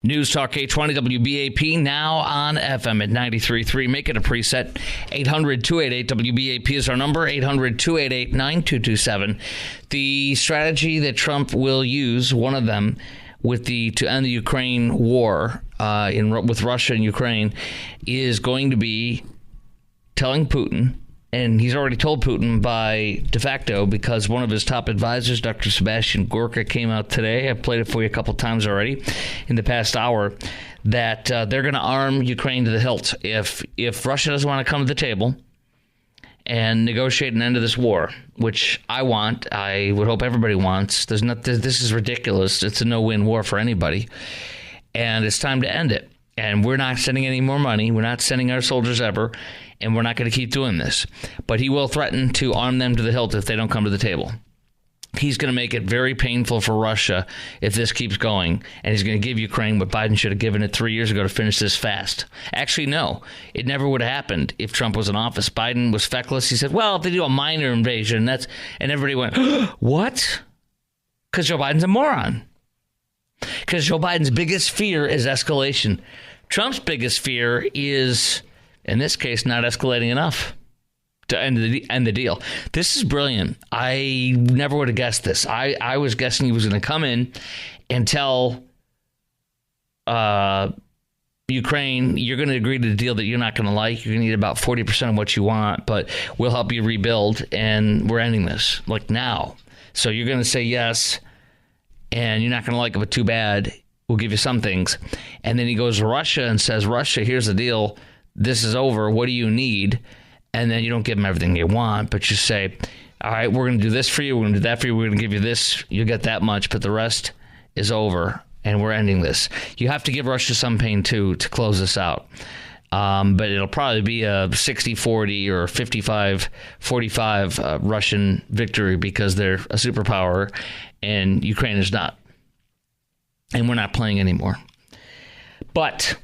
News Talk 820 WBAP, now on FM at 93.3. Make it a preset. 800-288-WBAP is our number, 800-288-9227. The strategy that Trump will use, one of them, to end the Ukraine war with Russia and Ukraine, is going to be telling Putin, and he's already told Putin by de facto because one of his top advisors, Dr. Sebastian Gorka, came out today. I've played it for you a couple times already in the past hour, that they're going to arm Ukraine to the hilt. If Russia doesn't want to come to the table and negotiate an end to this war, which I would hope everybody wants. This is ridiculous. It's a no-win war for anybody. And it's time to end it. And we're not sending any more money. We're not sending our soldiers ever. And we're not going to keep doing this. But he will threaten to arm them to the hilt if they don't come to the table. He's going to make it very painful for Russia if this keeps going. And he's going to give Ukraine what Biden should have given it 3 years ago to finish this fast. Actually, no. It never would have happened if Trump was in office. Biden was feckless. He said, well, if they do a minor invasion, and everybody went, what? Because Joe Biden's a moron. Because Joe Biden's biggest fear is escalation. Trump's biggest fear is, in this case, not escalating enough to end the deal. This is brilliant. I never would have guessed this. I was guessing he was going to come in and tell Ukraine, you're going to agree to the deal that you're not going to like. You're going to need about 40% of what you want, but we'll help you rebuild, and we're ending this, like now. So you're going to say yes, and you're not going to like it, but too bad. We'll give you some things. And then he goes to Russia and says, Russia, here's the deal. This is over. What do you need? And then you don't give them everything they want, but you say, all right, we're going to do this for you. We're going to do that for you. We're going to give you this. You get that much, but the rest is over, and we're ending this. You have to give Russia some pain, too, to close this out. But it'll probably be a 60-40 or 55-45 Russian victory because they're a superpower and Ukraine is not. And we're not playing anymore. But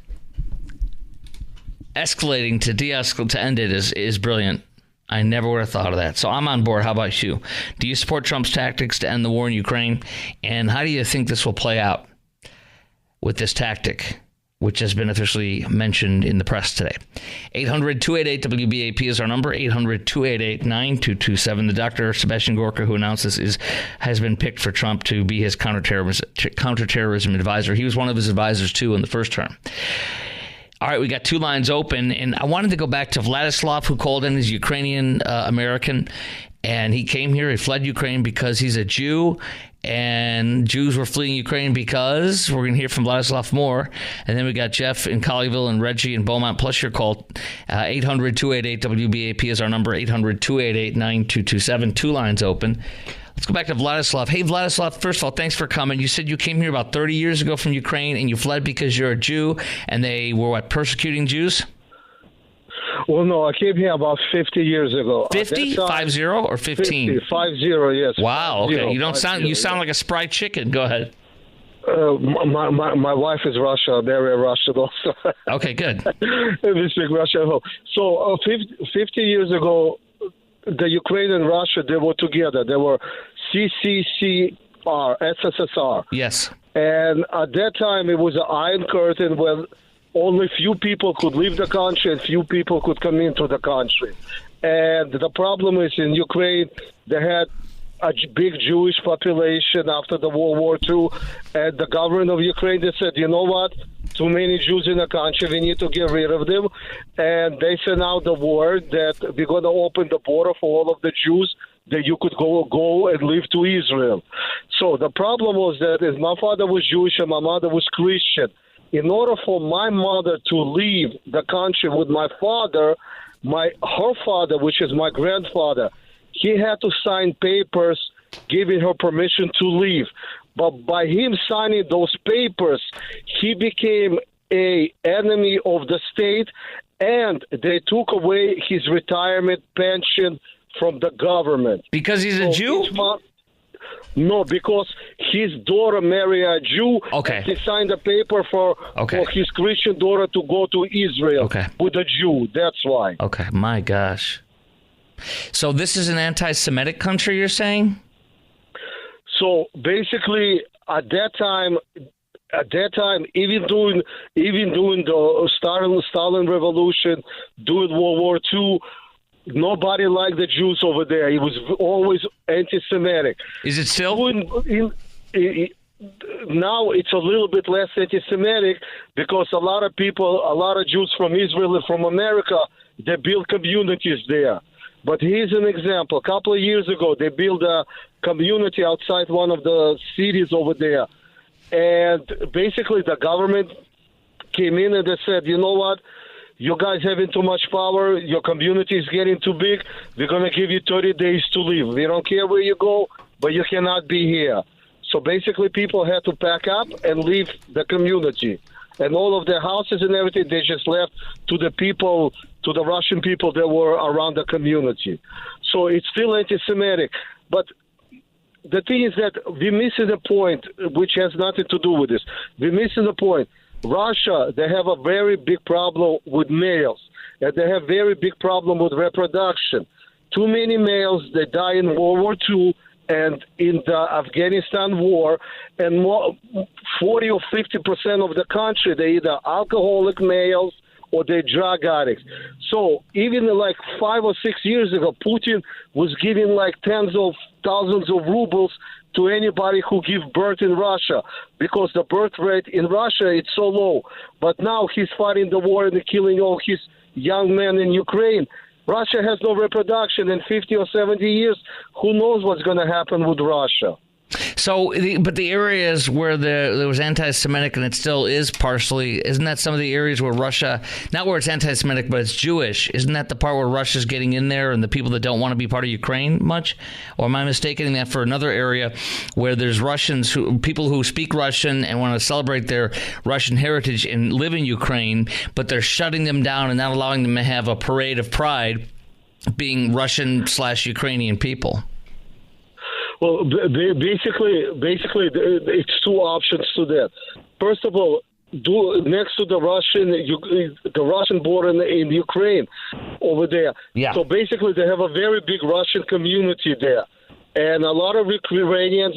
escalating to de-escalate to end it is brilliant. I never would have thought of that. So I'm on board. How about you? Do you support Trump's tactics to end the war in Ukraine? And how do you think this will play out with this tactic, which has been officially mentioned in the press today? 800-288-WBAP is our number, 800-288-9227. The Dr. Sebastian Gorka, who announced this, has been picked for Trump to be his counterterrorism advisor. He was one of his advisors, too, in the first term. All right, we got two lines open, and I wanted to go back to Vladislav, who called in as Ukrainian American, and he came here. He fled Ukraine because he's a Jew, and Jews were fleeing Ukraine because we're going to hear from Vladislav more. And then we got Jeff in Colleyville and Reggie in Beaumont, plus your call. 800-288-WBAP is our number, 800-288-9227. Two lines open. Let's go back to Vladislav. Hey, Vladislav, first of all, thanks for coming. You said you came here about 30 years ago from Ukraine, and you fled because you're a Jew, and they were, persecuting Jews? Well, no, I came here about 50 years ago. 50? 50 or 15? 50, yes. Wow, 50, okay. You sound like a spry chicken. Go ahead. My wife is Russian. They're Russian also. Okay, good. We speak Russian. So 50 years ago, the Ukraine and Russia, they were together. They were CCCR, SSSR. Yes. And at that time, it was an iron curtain where only few people could leave the country and few people could come into the country. And the problem is in Ukraine, they had a big Jewish population after the World War II. And the government of Ukraine, they said, you know what? Too many Jews in the country. We need to get rid of them. And they sent out the word that we're going to open the border for all of the Jews that you could go and live to Israel. So the problem was that is my father was Jewish and my mother was Christian. In order for my mother to leave the country with my father, her father, which is my grandfather, he had to sign papers giving her permission to leave. But by him signing those papers, he became an enemy of the state, and they took away his retirement pension from the government. Because he's a Jew? No, because his daughter married a Jew. Okay. He signed a paper for his Christian daughter to go to Israel with a Jew. That's why. Okay, my gosh. So this is an anti-Semitic country, you're saying? So basically, at that time, at that time, even during the Stalin Revolution, during World War II, nobody liked the Jews over there. It was always anti-Semitic. Is it still? Now it's a little bit less anti-Semitic because a lot of Jews from Israel and from America, they build communities there. But here's an example. A couple of years ago, they built a community outside one of the cities over there. And basically the government came in and they said, you know what? You guys having too much power. Your community is getting too big. We're going to give you 30 days to leave. We don't care where you go, but you cannot be here. So basically people had to pack up and leave the community. And all of their houses and everything, they just left to the people, to the Russian people that were around the community. So it's still anti-Semitic. But the thing is that we're missing a point, which has nothing to do with this. We're missing a point. Russia, they have a very big problem with males, and they have very big problem with reproduction. Too many males, they die in World War II and in the Afghanistan war, and 40 or 50% of the country, they're either alcoholic males or they're drug addicts. So even like 5 or 6 years ago, Putin was giving like tens of thousands of rubles to anybody who give birth in Russia because the birth rate in Russia is so low. But now he's fighting the war and killing all his young men in Ukraine. Russia has no reproduction in 50 or 70 years. Who knows what's going to happen with Russia? So, but the areas where there was anti-Semitic, and it still is partially, isn't that some of the areas where Russia, not where it's anti-Semitic, but it's Jewish, isn't that the part where Russia's getting in there and the people that don't want to be part of Ukraine much? Or am I mistaken that for another area where there's people who speak Russian and want to celebrate their Russian heritage and live in Ukraine, but they're shutting them down and not allowing them to have a parade of pride being Russian/Ukrainian people? Well, basically, it's two options to that. First of all, next to the Russian border in Ukraine, over there. Yeah. So basically, they have a very big Russian community there, and a lot of Ukrainians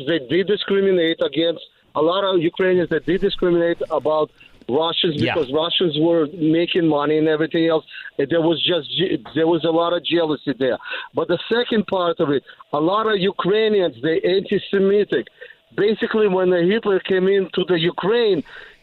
about Russians because Russians were making money and everything else. And there was a lot of jealousy there. But the second part of it, a lot of Ukrainians, they're anti-Semitic. Basically, when Hitler came into the Ukraine,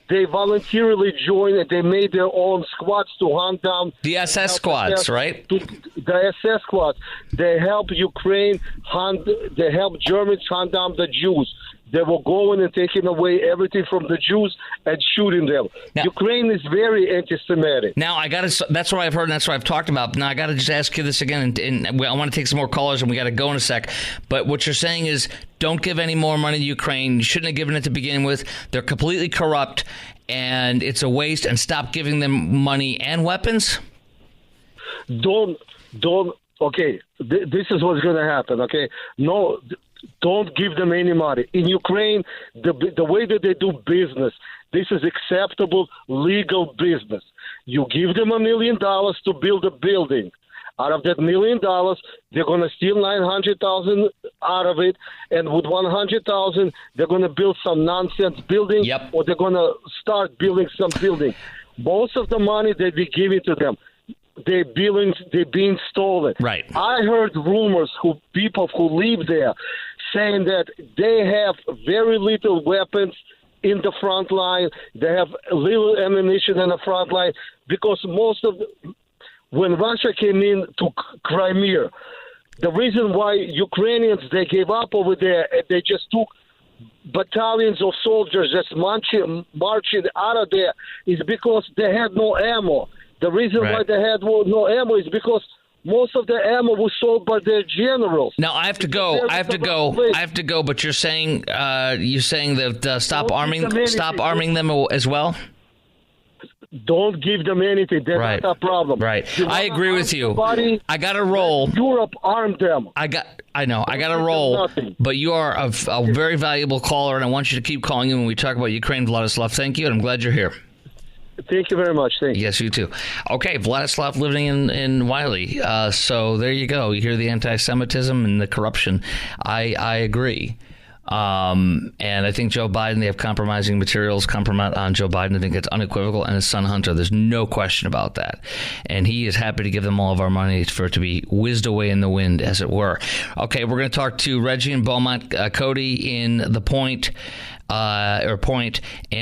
they voluntarily joined and they made their own squads to hunt down the SS squads, right? The SS squads. They help Ukraine hunt. They help Germans hunt down the Jews. They were going and taking away everything from the Jews and shooting them. Now, Ukraine is very anti-Semitic. Now, that's what I've heard and that's what I've talked about. Now, I got to just ask you this again, and I want to take some more callers, and we got to go in a sec. But what you're saying is don't give any more money to Ukraine. You shouldn't have given it to begin with. They're completely corrupt, and it's a waste, and stop giving them money and weapons? Don't. Okay, this is what's going to happen, okay? No, don't give them any money. In Ukraine, the way that they do business, this is acceptable legal business. You give them $1 million to build a building. Out of that $1 million, they're going to steal $900,000 out of it, and with $100,000, they're going to build some nonsense building, or they're going to start building some building. Most of the money that we give it to them, they're being stolen. Right. I heard rumors people who live there saying that they have very little weapons in the front line. They have little ammunition in the front line because when Russia came in to Crimea, the reason why Ukrainians, they gave up over there, they just took battalions of soldiers just marching out of there is because they had no ammo. The reason why they had no ammo is because most of the ammo was sold by their generals. Now I have to go. But you're saying that stop arming them as well. Don't give them anything. That's not a problem. Right. I agree with you. I got to roll. Europe armed them. I got to roll. But you are a very valuable caller, and I want you to keep calling in when we talk about Ukraine, Vladislav. Thank you, and I'm glad you're here. Thank you very much. Thank you. Yes, you too. Okay, Vladislav living in Wiley. So there you go. You hear the anti-Semitism and the corruption. I agree. And I think Joe Biden, they have compromising materials on Joe Biden. I think it's unequivocal. And his son Hunter, there's no question about that. And he is happy to give them all of our money for it to be whizzed away in the wind, as it were. Okay, we're going to talk to Reggie in Beaumont, Cody in the Point, and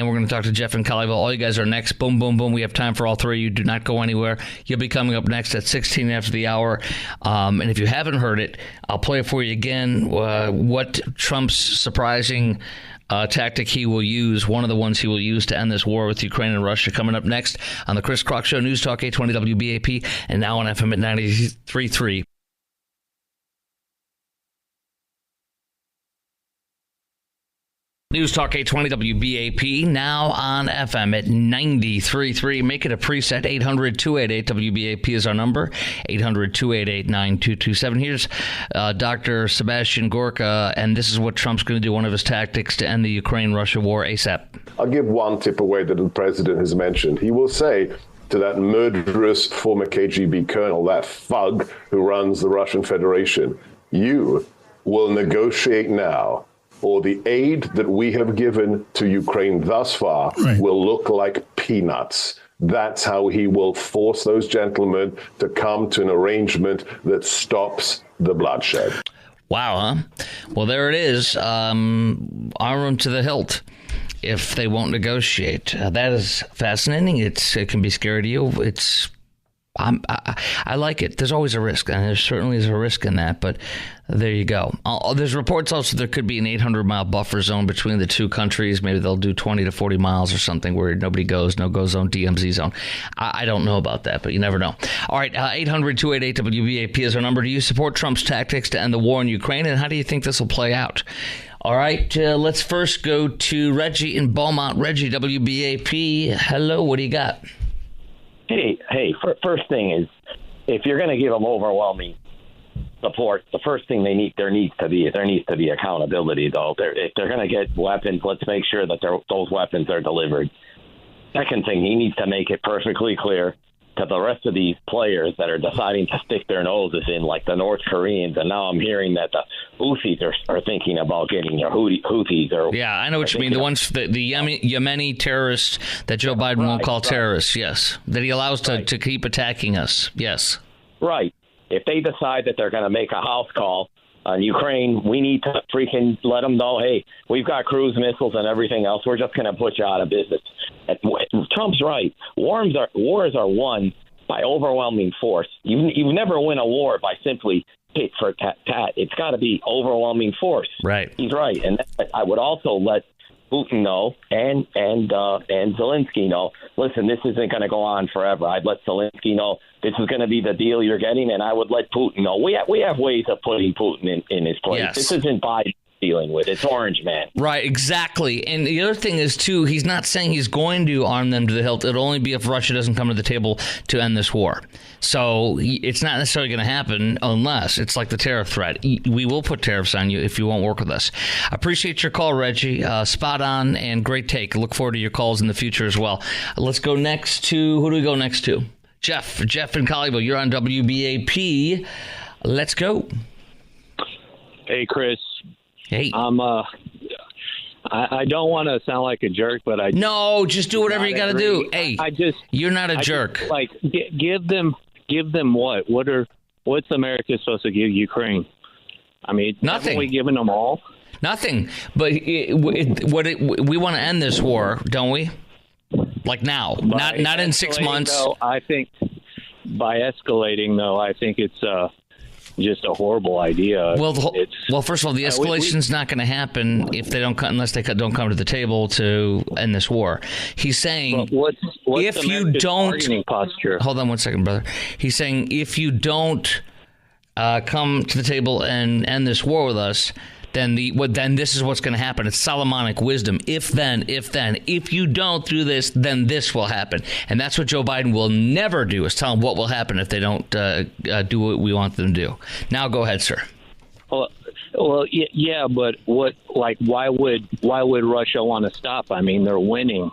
we're going to talk to Jeff in Colleyville. All you guys are next. Boom, boom, boom. We have time for all three. You do not go anywhere. You'll be coming up next at 16 after the hour. And if you haven't heard it, I'll play it for you again. What Trump's surprising tactic he will use, one of the ones he will use to end this war with Ukraine and Russia, coming up next on the Chris Kroc Show, News Talk 820 WBAP, and now on FM at 93.3. News Talk 820 WBAP, now on FM at 93.3. Make it a preset. 800-288-WBAP is our number. 800-288-9227. Here's Dr. Sebastian Gorka, and this is what Trump's going to do, one of his tactics to end the Ukraine-Russia war ASAP. I'll give one tip away that the president has mentioned. He will say to that murderous former KGB colonel, that thug who runs the Russian Federation, you will negotiate now, or the aid that we have given to Ukraine thus far will look like peanuts. That's how he will force those gentlemen to come to an arrangement that stops the bloodshed. Wow, huh? Well, there it is. Arm them to the hilt if they won't negotiate. That is fascinating. It can be scary to you. I like it. There's always a risk, and there certainly is a risk in that, but there you go. There's reports also there could be an 800-mile buffer zone between the two countries. Maybe they'll do 20 to 40 miles or something where nobody goes, no-go zone, DMZ zone. I don't know about that, but you never know. All right, 800-288-WBAP is our number. Do you support Trump's tactics to end the war in Ukraine, and how do you think this will play out? All right, let's first go to Reggie in Beaumont. Reggie, WBAP. Hello, what do you got? Hey, first thing is, if you're going to give them overwhelming support, the first thing there needs to be accountability, though. If they're going to get weapons, let's make sure that those weapons are delivered. Second thing, he needs to make it perfectly clear to the rest of these players that are deciding to stick their noses in, like the North Koreans, and now I'm hearing that the Houthis are thinking about getting their Houthis. Yeah, I know what you mean. The ones, the Yemeni terrorists that Joe Biden won't call terrorists, yes, that he allows to keep attacking us, yes. Right. If they decide that they're going to make a house call on Ukraine, we need to freaking let them know, hey, we've got cruise missiles and everything else. We're just going to put you out of business. And Trump's right. Wars are won by overwhelming force. You never win a war by simply tit for tat. It's got to be overwhelming force. Right. He's right. And I would also let Putin know and Zelensky know, listen, this isn't going to go on forever. I'd let Zelensky know this is going to be the deal you're getting, and I would let Putin know. We have ways of putting Putin in his place. Yes. This isn't Biden dealing with. It's Orange Man. Right, exactly. And the other thing is, too, he's not saying he's going to arm them to the hilt. It'll only be if Russia doesn't come to the table to end this war. So it's not necessarily going to happen unless it's like the tariff threat. We will put tariffs on you if you won't work with us. I appreciate your call, Reggie. Spot on and great take. Look forward to your calls in the future as well. Let's go next to, who do we go next to? Jeff in Colleyville. You're on WBAP. Let's go. Hey, Chris. Hey. I don't want to sound like a jerk, but no, just do whatever you got to do. Hey, you're not a jerk. Give them what? What's America supposed to give Ukraine? I mean, nothing. Haven't we given them all? Nothing. But we want to end this war, don't we? Like now, not in 6 months. Though, I think by escalating, though, I think it's just a horrible idea. Well, first of all, the escalation's not going to happen if they don't unless they don't come to the table to end this war. He's saying what's if you don't posture? Hold on one second, brother. He's saying if you don't come to the table and end this war with us, then this is what's going to happen. It's Solomonic wisdom. If you don't do this, then this will happen. And that's what Joe Biden will never do, is tell them what will happen if they don't do what we want them to do. Now go ahead, sir. Well, yeah, but why would Russia want to stop? I mean, they're winning.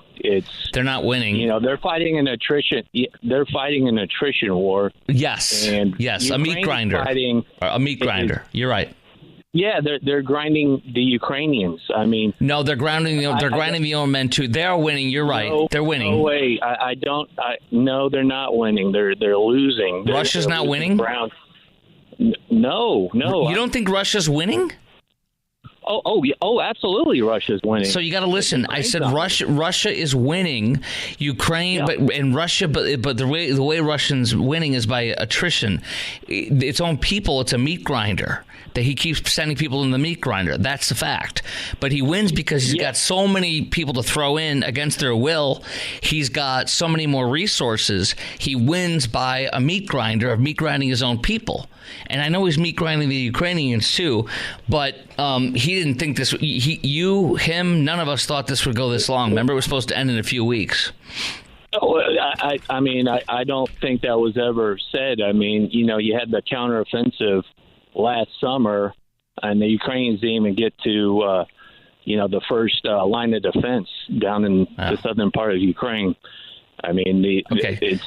They're not winning. You know, they're fighting an attrition. They're fighting an attrition war. Yes, and yes, a meat grinder. A meat grinder. You're right. Yeah, they're grinding the Ukrainians. I mean, no, they're grinding the own men too. They are winning. You're right. They're winning. No way. No, they're not winning. They're losing. Russia's they're not winning. Ground. No. You don't think Russia's winning? Oh, absolutely, Russia's winning. So you got to listen. I said Russia is winning. Ukraine, but the way Russians winning is by attrition. Its own people. It's a meat grinder. That he keeps sending people in the meat grinder. That's the fact. But he wins because he's got so many people to throw in against their will. He's got so many more resources. He wins by a meat grinder of meat grinding his own people. And I know he's meat grinding the Ukrainians too, but he didn't think this. None of us thought this would go this long. Remember, it was supposed to end in a few weeks. I don't think that was ever said. I mean, you had the counteroffensive last summer, and the Ukrainians didn't even get to, the first line of defense down in the southern part of Ukraine. I mean,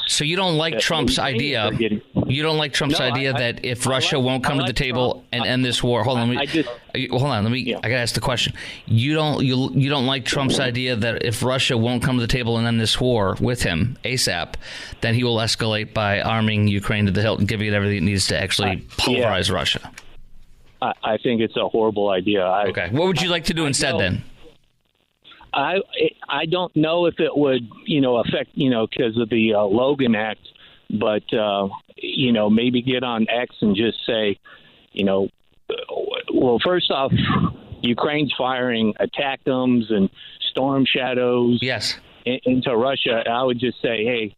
so you don't like Trump's idea. You don't like Trump's idea that if Russia won't come to the table and end this war. Hold on. I got to ask the question. You don't like Trump's idea that if Russia won't come to the table and end this war with him ASAP, then he will escalate by arming Ukraine to the hilt and giving it everything it needs to actually pulverize Russia. I think it's a horrible idea. Okay. What would you like to do instead then? I don't know if it would, affect, because of the Logan Act, but, maybe get on X and just say, well, first off, Ukraine's firing ATACMS and Storm Shadows into Russia. I would just say, hey,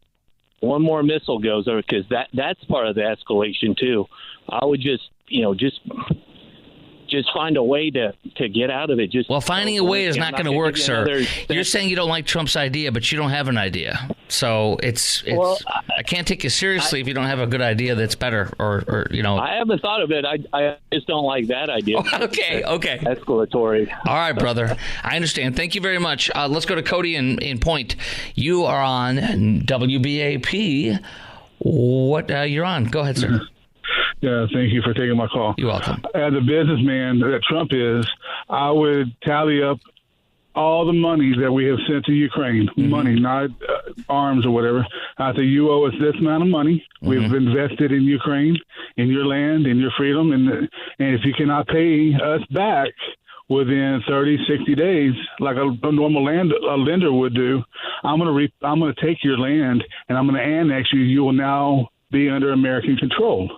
one more missile goes over, because that's part of the escalation too. I would just find a way to get out of it. Finding a way is not going to work, sir. You're saying you don't like Trump's idea, but you don't have an idea. So I can't take you seriously if you don't have a good idea that's better, or. I haven't thought of it. I just don't like that idea. Okay. Escalatory. All right, brother. I understand. Thank you very much. Let's go to Cody in Point. You are on WBAP. What you're on? Go ahead, sir. Yeah, thank you for taking my call. You're welcome. As a businessman that Trump is, I would tally up all the money that we have sent to Ukraine, money, not arms or whatever. I say, you owe us this amount of money. We've invested in Ukraine, in your land, in your freedom. And if you cannot pay us back within 30, 60 days, like a normal lender would do, I'm going to take your land and I'm going to annex you. You will now be under American control.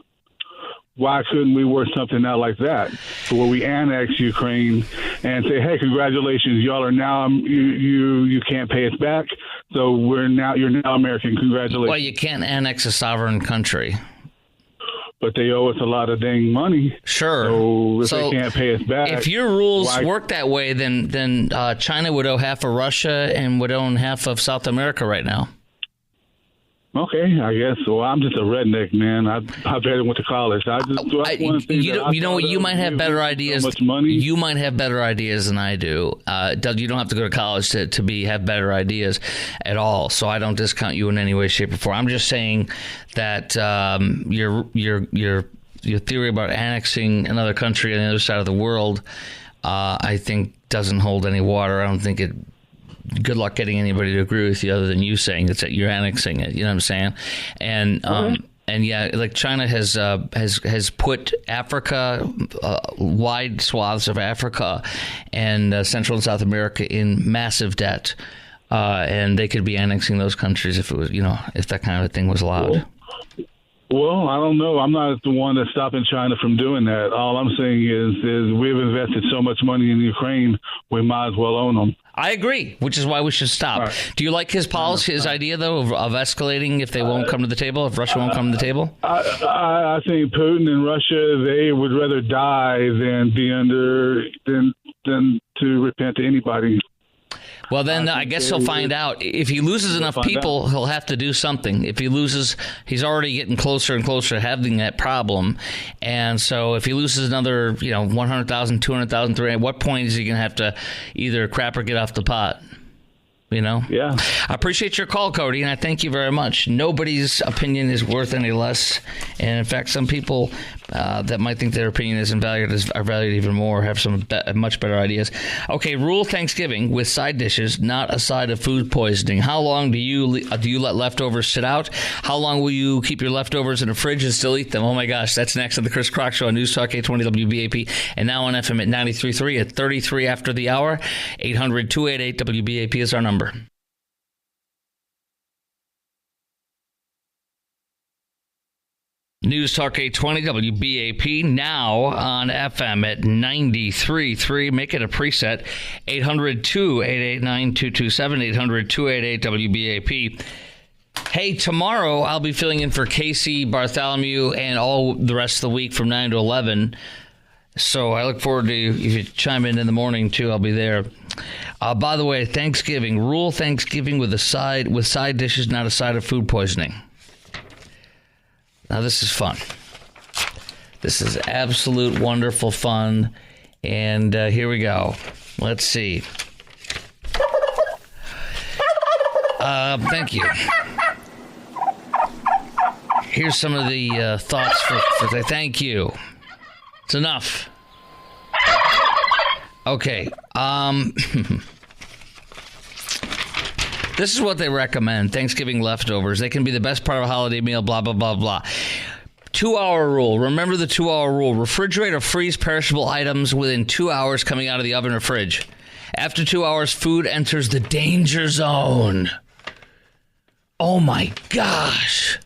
Why couldn't we work something out like that, where we annex Ukraine and say, "Hey, congratulations, y'all are now you can't pay us back, so you're now American. Congratulations." Well, you can't annex a sovereign country, but they owe us a lot of dang money. Sure. So if they can't pay us back, if your rules work that way, then China would owe half of Russia and would own half of South America right now. Okay, I guess. Well, I'm just a redneck, man. I barely went to college. You might have better ideas. So much money. You might have better ideas than I do. You don't have to go to college to have better ideas at all. So I don't discount you in any way, shape, or form. I'm just saying that your theory about annexing another country on the other side of the world, I think, doesn't hold any water. I don't think it. Good luck getting anybody to agree with you other than you saying that you're annexing it. You know what I'm saying? And like China has put Africa, wide swaths of Africa and Central and South America in massive debt, and they could be annexing those countries if it was, if that kind of thing was allowed. Well, I don't know. I'm not the one that's stopping China from doing that. All I'm saying is we've invested so much money in Ukraine, we might as well own them. I agree, which is why we should stop. Right. Do you like his policy, his idea, though, of escalating if they won't come to the table, if Russia won't come to the table? I think Putin and Russia, they would rather die than be than to repent to anybody. Well, then I guess he'll find out. If he loses enough people, he'll have to do something. If he loses, he's already getting closer and closer to having that problem. And so if he loses another, 100,000, 200,000, 300, at what point is he going to have to either crap or get off the pot? Yeah. I appreciate your call, Cody, and I thank you very much. Nobody's opinion is worth any less. And in fact, some people that might think their opinion isn't valued are valued even more, have some much better ideas. Okay, rule Thanksgiving with side dishes, not a side of food poisoning. How long do you let leftovers sit out? How long will you keep your leftovers in the fridge and still eat them? Oh my gosh, that's next on the Chris Crock Show on News Talk 820 WBAP and now on FM at 93.3 at 33 after the hour. 800-288 WBAP is our number. News Talk 820 WBAP, now on FM at 93.3. Make it a preset. 800-288-9227, 800-288-WBAP. Hey, tomorrow I'll be filling in for Casey, Bartholomew, and all the rest of the week from 9 to 11. So I look forward to you. If you chime in the morning, too, I'll be there. By the way, Thanksgiving. Rule Thanksgiving with side dishes, not a side of food poisoning. Now, this is fun. This is absolute wonderful fun. And here we go. Let's see. Thank you. Here's some of the thoughts for thank you. It's enough. Okay. This is what they recommend. Thanksgiving leftovers. They can be the best part of a holiday meal, blah, blah, blah, blah. 2-hour rule. Remember the 2-hour rule. Refrigerate or freeze perishable items within 2 hours coming out of the oven or fridge. After 2 hours, food enters the danger zone. Oh, my gosh.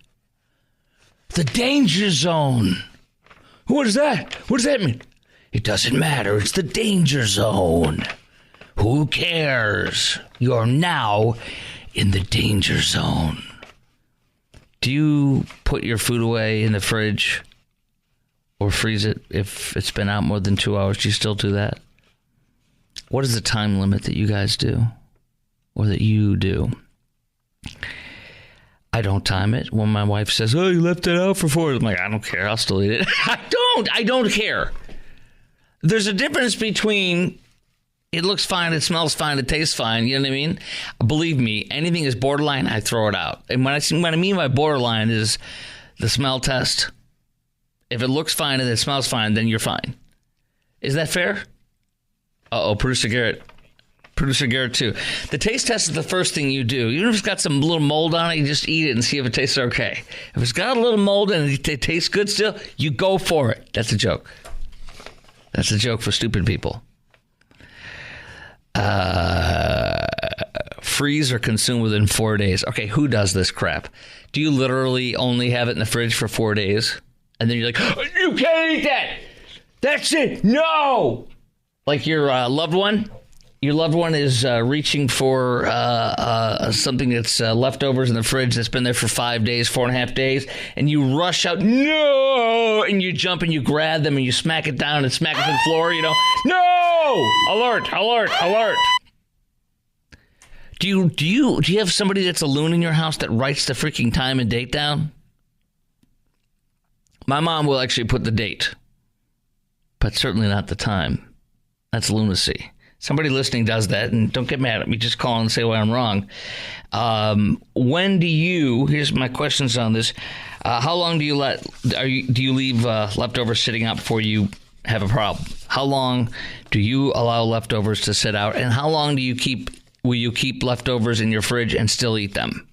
The danger zone. What is that? What does that mean? It doesn't matter. It's the danger zone. Who cares? You're now in the danger zone. Do you put your food away in the fridge or freeze it if it's been out more than 2 hours? Do you still do that? What is the time limit that you guys do or that you do? I don't time it. When my wife says, oh, you left it out for 4 hours, I'm like, I don't care. I'll still eat it. I don't care. There's a difference between it looks fine, it smells fine, it tastes fine. You know what I mean? Believe me, anything is borderline, I throw it out. And what I mean by borderline is the smell test. If it looks fine and it smells fine, then you're fine. Is that fair? Uh-oh, Producer Garrett. Producer Garrett, too. The taste test is the first thing you do. Even if it's got some little mold on it, you just eat it and see if it tastes okay. If it's got a little mold and it tastes good still, you go for it. That's a joke. That's a joke for stupid people. Freeze or consume within 4 days. Okay, who does this crap? Do you literally only have it in the fridge for 4 days? And then you're like, oh, you can't eat that! That's it! No! Like your loved one? Your loved one is reaching for something that's leftovers in the fridge that's been there for 5 days, 4.5 days, and you rush out, no! And you jump and you grab them and you smack it down and smack it to the floor, you know. No! Alert, alert, alert. Do you have somebody that's a loon in your house that writes the freaking time and date down? My mom will actually put the date, but certainly not the time. That's lunacy. Somebody listening does that, and don't get mad at me. Just call and say why I'm wrong. When do you? Here's my questions on this. How long do you leave leftovers sitting out before you have a problem? How long do you allow leftovers to sit out, and how long will you keep leftovers in your fridge and still eat them?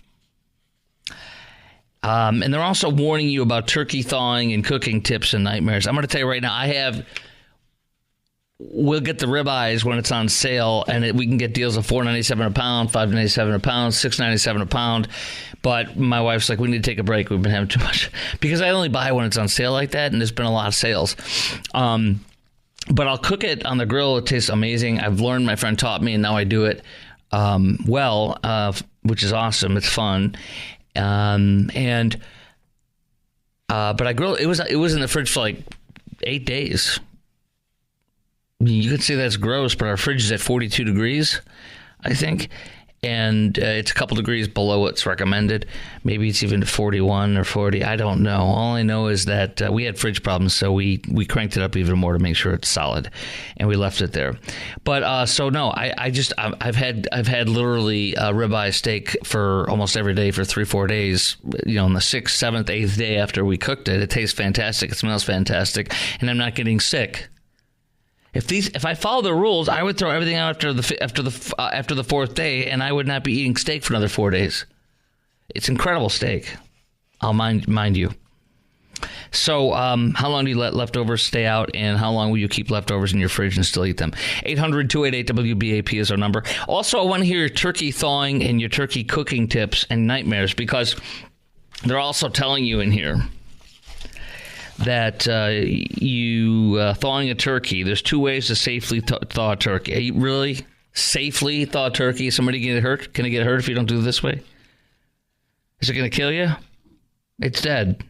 And they're also warning you about turkey thawing and cooking tips and nightmares. I'm going to tell you right now, we'll get the ribeyes when it's on sale, and we can get deals of $4.97 a pound, $5.97 a pound, $6.97 a pound. But my wife's like, we need to take a break. We've been having too much. Because I only buy when it's on sale like that, and there's been a lot of sales. But I'll cook it on the grill. It tastes amazing. I've learned. My friend taught me, and now I do it which is awesome. It's fun. But I grill. It was in the fridge for like 8 days. You could say that's gross, but our fridge is at 42 degrees, I think. and it's a couple degrees below what's recommended. Maybe it's even 41 or 40. I don't know. All I know is that we had fridge problems, so we cranked it up even more to make sure it's solid, and we left it there. But so no, I've had literally ribeye steak for almost every day for 3-4 days. You know, on the 6th, 7th, 8th day after we cooked it, it tastes fantastic. It smells fantastic, and I'm not getting sick. If I follow the rules, I would throw everything out after the fourth day, and I would not be eating steak for another 4 days. It's incredible steak. I'll mind you. So, how long do you let leftovers stay out, and how long will you keep leftovers in your fridge and still eat them? 800-288-WBAP is our number. Also, I want to hear your turkey thawing and your turkey cooking tips and nightmares, because they're also telling you in here that thawing a turkey, there's 2 ways to safely thaw a turkey. Really? Safely thaw a turkey? Somebody get hurt? Can it get hurt if you don't do it this way? Is it going to kill you? It's dead.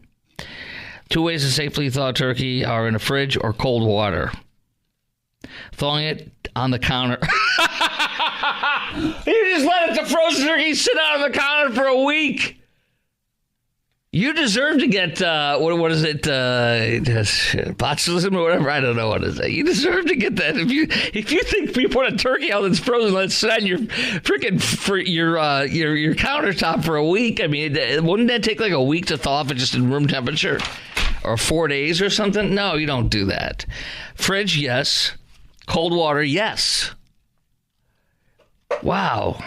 2 ways to safely thaw a turkey are in a fridge or cold water. Thawing it on the counter. You just let the frozen turkey sit out on the counter for a week. You deserve to get, what is it, botulism or whatever? I don't know what it is. You deserve to get that. If you think you put a turkey out that's frozen, let it sit on your freaking your countertop for a week. I mean, wouldn't that take like a week to thaw if it's just in room temperature? Or 4 days or something? No, you don't do that. Fridge, yes. Cold water, yes. Wow.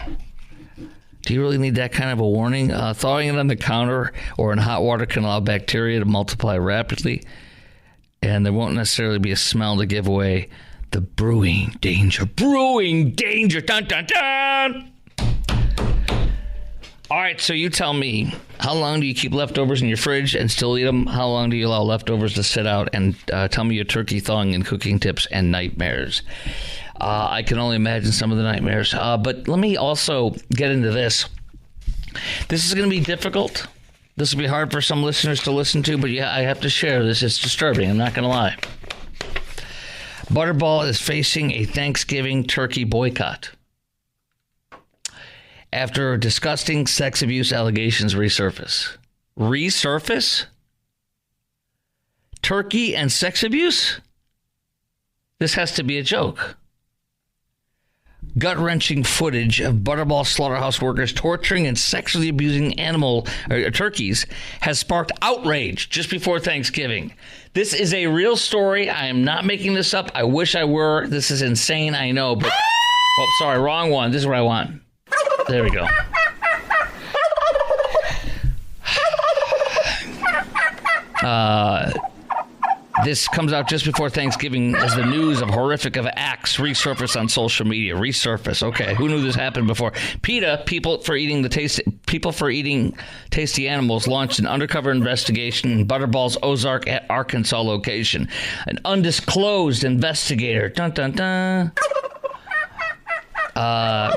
Do you really need that kind of a warning? Thawing it on the counter or in hot water can allow bacteria to multiply rapidly, and there won't necessarily be a smell to give away the brewing danger. Brewing danger! Dun, dun, dun! All right, so you tell me, how long do you keep leftovers in your fridge and still eat them? How long do you allow leftovers to sit out? And tell me your turkey thawing and cooking tips and nightmares. I can only imagine some of the nightmares. But let me also get into this. This is going to be difficult. This will be hard for some listeners to listen to, but yeah, I have to share this. It's disturbing. I'm not going to lie. Butterball is facing a Thanksgiving turkey boycott after disgusting sex abuse allegations resurface. Resurface? Turkey and sex abuse? This has to be a joke. Gut-wrenching footage of Butterball slaughterhouse workers torturing and sexually abusing turkeys has sparked outrage just before Thanksgiving. This is a real story. I am not making this up. I wish I were. This is insane, I know, but... Oh, sorry, wrong one. This is what I want. There we go. This comes out just before Thanksgiving as the news of horrific acts resurface on social media. Resurface. Okay, who knew this happened before? PETA, People for Eating Tasty Animals, launched an undercover investigation in Butterball's Ozark, Arkansas location. An undisclosed investigator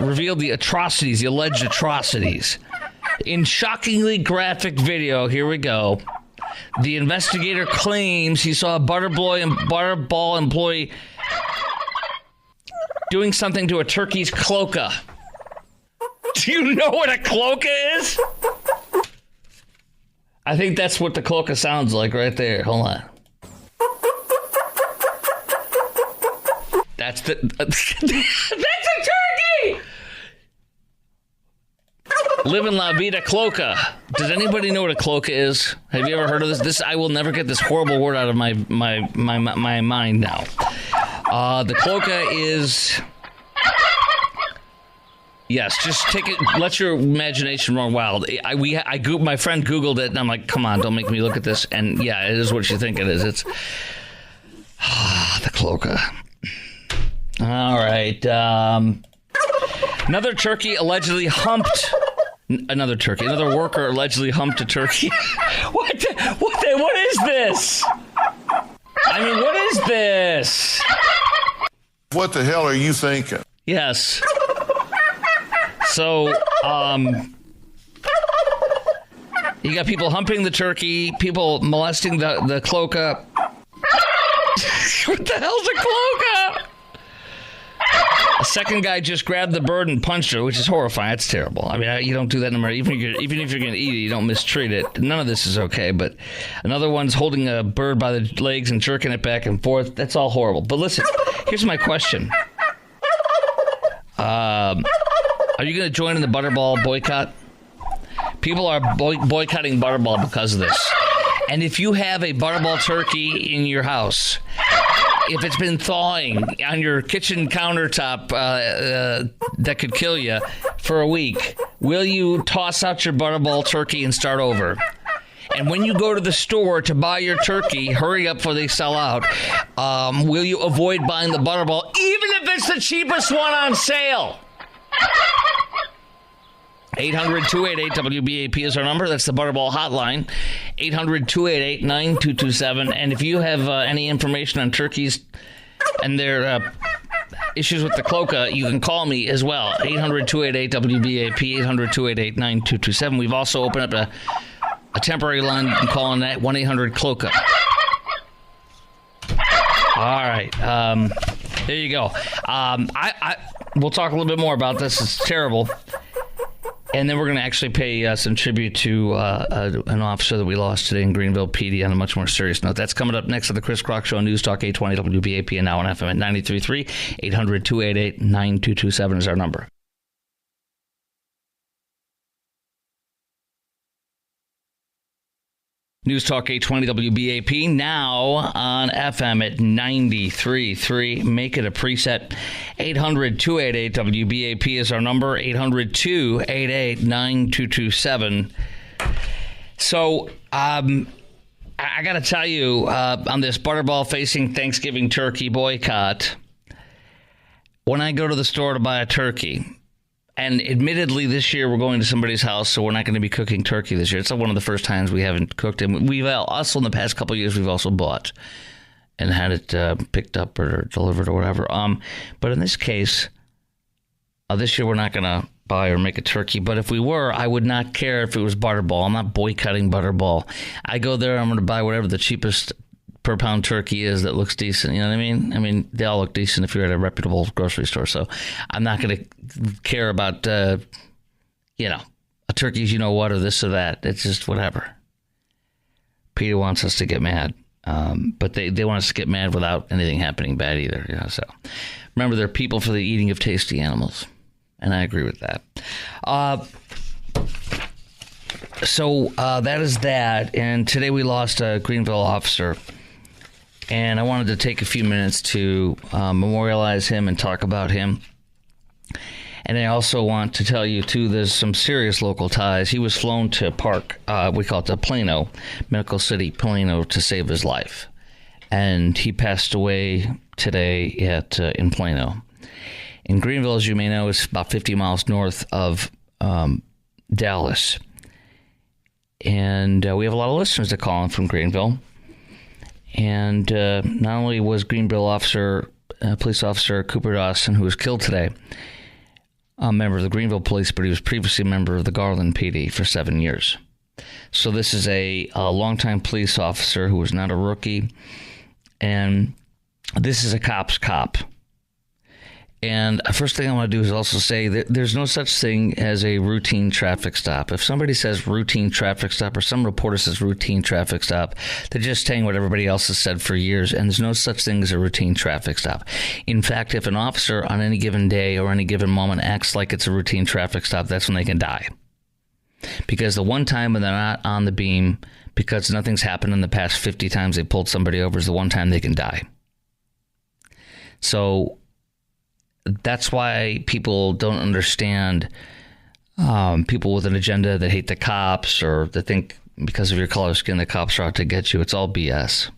revealed the alleged atrocities. In shockingly graphic video, here we go. The investigator claims he saw a Butterball employee doing something to a turkey's cloaca. Do you know what a cloaca is? I think that's what the cloaca sounds like right there. Hold on. That's a turkey! Living La Vida Cloaca. Does anybody know what a cloaca is? Have you ever heard of this? I will never get this horrible word out of my mind now. The cloaca is... Yes, just take it. Let your imagination run wild. My friend Googled it, and I'm like, come on, don't make me look at this. And yeah, it is what you think it is. It's the cloaca. All right. Another turkey allegedly humped. Another worker allegedly humped a turkey. What is this? I mean, what is this? What the hell are you thinking? Yes. So, you got people humping the turkey, people molesting the cloaca. What the hell's a cloaca? A second guy just grabbed the bird and punched her, which is horrifying. That's terrible. I mean, you don't do that no matter. Even if you're going to eat it, you don't mistreat it. None of this is okay. But another one's holding a bird by the legs and jerking it back and forth. That's all horrible. But listen, here's my question. Are you going to join in the Butterball boycott? People are boycotting Butterball because of this. And if you have a Butterball turkey in your house, if it's been thawing on your kitchen countertop that could kill you for a week, will you toss out your Butterball turkey and start over? And when you go to the store to buy your turkey, hurry up before they sell out. Will you avoid buying the Butterball, even if it's the cheapest one on sale? 800-288-WBAP is our number. That's the Butterball hotline. 800-288-9227. And if you have any information on turkeys and their issues with the cloaca, you can call me as well. 800-288-WBAP, 800-288-9227. We've also opened up a temporary line. You can call on that, 1-800-CLOACA. All right. There you go. We'll talk a little bit more about this. It's terrible. And then we're going to actually pay some tribute to an officer that we lost today in Greenville PD on a much more serious note. That's coming up next on the Chris Crock Show on News Talk 820 WBAP and now on FM at 93.3. 800-288-9227 is our number. News Talk 820 WBAP, now on FM at 93.3. Make it a preset. 800-288-WBAP is our number. 800-288-9227. So, I got to tell you, on this Butterball facing Thanksgiving turkey boycott, when I go to the store to buy a turkey, and admittedly, this year we're going to somebody's house, so we're not going to be cooking turkey this year. It's one of the first times we haven't cooked, and we've also in the past couple of years we've also bought and had it picked up or delivered or whatever. But in this case, this year we're not going to buy or make a turkey. But if we were, I would not care if it was Butterball. I'm not boycotting Butterball. I go there, I'm going to buy whatever the cheapest per pound turkey is that looks decent. You know what I mean? I mean, they all look decent if you're at a reputable grocery store. So I'm not going to care about, a turkey's or this or that. It's just whatever. Peter wants us to get mad. But they want us to get mad without anything happening bad either. So remember, they're people for the eating of tasty animals. And I agree with that. So that is that. And today we lost a Greenville officer. And I wanted to take a few minutes to memorialize him and talk about him. And I also want to tell you, too, there's some serious local ties. He was flown to we call it the Plano, Medical City, Plano, to save his life. And he passed away today in Plano. In Greenville, as you may know, is about 50 miles north of Dallas. And we have a lot of listeners that call in from Greenville. And not only was Greenville police officer Cooper Dawson, who was killed today, a member of the Greenville Police, but he was previously a member of the Garland PD for 7 years. So this is a longtime police officer who was not a rookie, and this is a cop's cop. And first thing I want to do is also say that there's no such thing as a routine traffic stop. If somebody says routine traffic stop or some reporter says routine traffic stop, they're just saying what everybody else has said for years, and there's no such thing as a routine traffic stop. In fact, if an officer on any given day or any given moment acts like it's a routine traffic stop, that's when they can die. Because the one time when they're not on the beam, because nothing's happened in the past 50 times they pulled somebody over, is the one time they can die. So that's why people don't understand people with an agenda that hate the cops or that think because of your color of skin the cops are out to get you. It's all BS.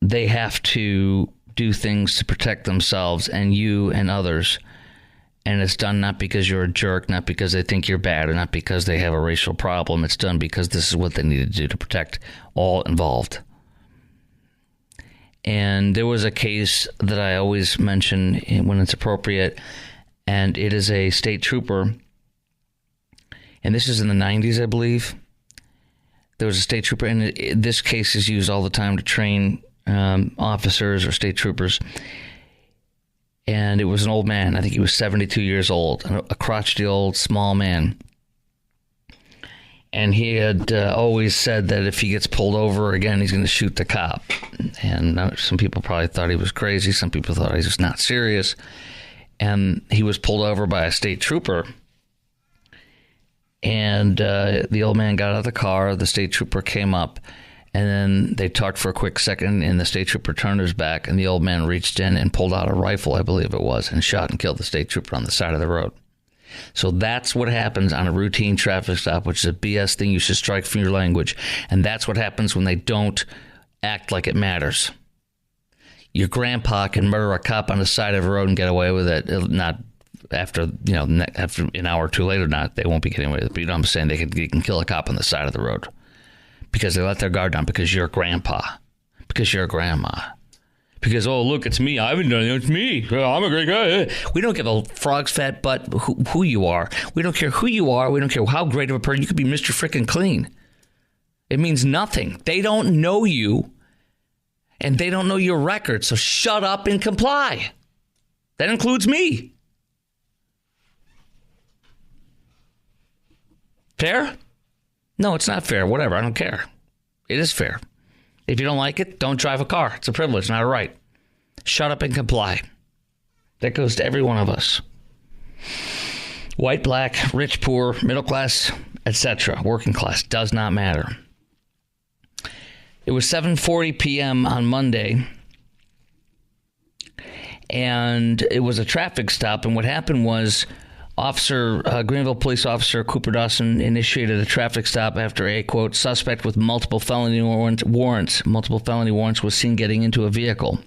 They have to do things to protect themselves and you and others. And it's done not because you're a jerk, not because they think you're bad, or not because they have a racial problem. It's done because this is what they need to do to protect all involved. And there was a case that I always mention when it's appropriate, and it is a state trooper. And this is in the 90s, I believe. There was a state trooper, and this case is used all the time to train officers or state troopers. And it was an old man. I think he was 72 years old, a crotchety old small man. And he had always said that if he gets pulled over again, he's going to shoot the cop. And some people probably thought he was crazy. Some people thought he was not serious. And he was pulled over by a state trooper. And the old man got out of the car. The state trooper came up. And then they talked for a quick second. And the state trooper turned his back. And the old man reached in and pulled out a rifle, I believe it was, and shot and killed the state trooper on the side of the road. So that's what happens on a routine traffic stop, which is a BS thing you should strike from your language. And that's what happens when they don't act like it matters. Your grandpa can murder a cop on the side of a road and get away with it. Not after an hour or two later, they won't be getting away with it. But you know what I'm saying? They can kill a cop on the side of the road because they let their guard down because you're a grandpa, because you're a grandma. Because, oh, look, it's me. I haven't done it. It's me. I'm a great guy. We don't give a frog's fat butt who you are. We don't care who you are. We don't care how great of a person. You could be Mr. Frickin' Clean. It means nothing. They don't know you, and they don't know your record. So shut up and comply. That includes me. Fair? No, it's not fair. Whatever. I don't care. It is fair. If you don't like it, don't drive a car. It's a privilege, not a right. Shut up and comply. That goes to every one of us. White, black, rich, poor, middle class, etc. Working class, does not matter. It was 7:40 p.m. on Monday, and it was a traffic stop. And what happened was Greenville police officer Cooper Dawson initiated a traffic stop after a, quote, suspect with multiple felony warrants was seen getting into a vehicle.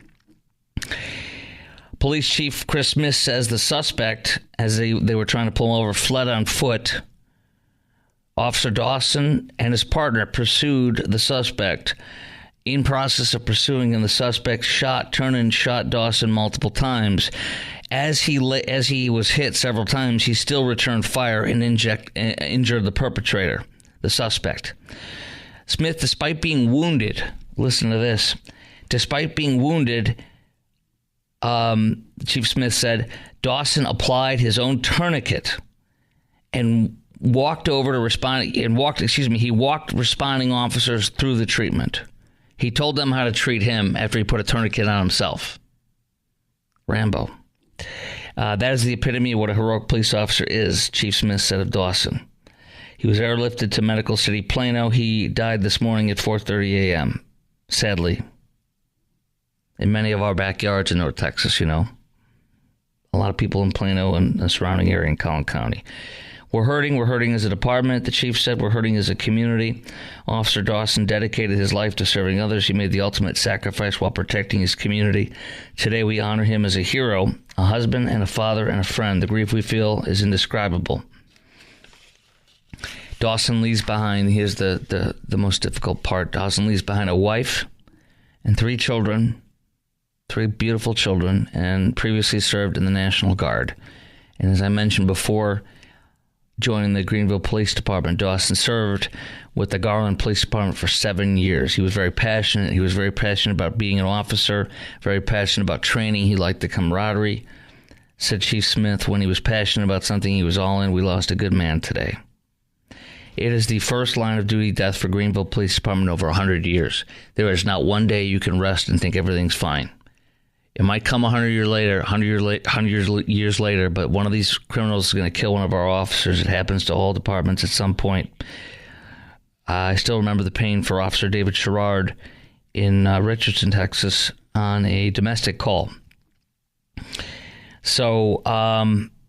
Police Chief Chris Smith says the suspect, as they were trying to pull him over, fled on foot. Officer Dawson and his partner pursued the suspect. In process of pursuing him, the suspect turned and shot Dawson multiple times. As he was hit several times, he still returned fire and injured the perpetrator, the suspect. Smith, despite being wounded, listen to this, Chief Smith said, Dawson applied his own tourniquet and walked responding officers through the treatment. He told them how to treat him after he put a tourniquet on himself. Rambo. That is the epitome of what a heroic police officer is, Chief Smith said of Dawson. He was airlifted to Medical City, Plano. He died this morning at 4:30 a.m., sadly. In many of our backyards in North Texas, you know. A lot of people in Plano and the surrounding area in Collin County. We're hurting as a department. The chief said we're hurting as a community. Officer Dawson dedicated his life to serving others. He made the ultimate sacrifice while protecting his community. Today we honor him as a hero, a husband and a father and a friend. The grief we feel is indescribable. Dawson leaves behind, here's the most difficult part, Dawson leaves behind a wife and 3 children, 3 beautiful children, and previously served in the National Guard. And as I mentioned before, joining the Greenville Police Department, Dawson served with the Garland Police Department for 7 years. He was very passionate. He was very passionate about being an officer, very passionate about training. He liked the camaraderie. Said Chief Smith, when he was passionate about something, he was all in. We lost a good man today. It is the first line of duty death for Greenville Police Department in over 100 years. There is not one day you can rest and think everything's fine. It might come 100 years later, but one of these criminals is going to kill one of our officers. It happens to all departments at some point. I still remember the pain for Officer David Sherrard in Richardson, Texas, on a domestic call. So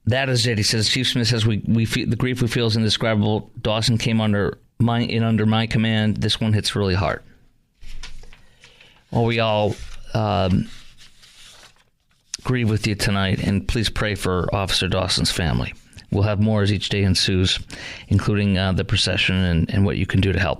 that is it. He says, Chief Smith says, we feel, the grief we feel is indescribable. Dawson came under my command. This one hits really hard. Well, we all grieve with you tonight, and please pray for Officer Dawson's family. We'll have more as each day ensues, including the procession and what you can do to help.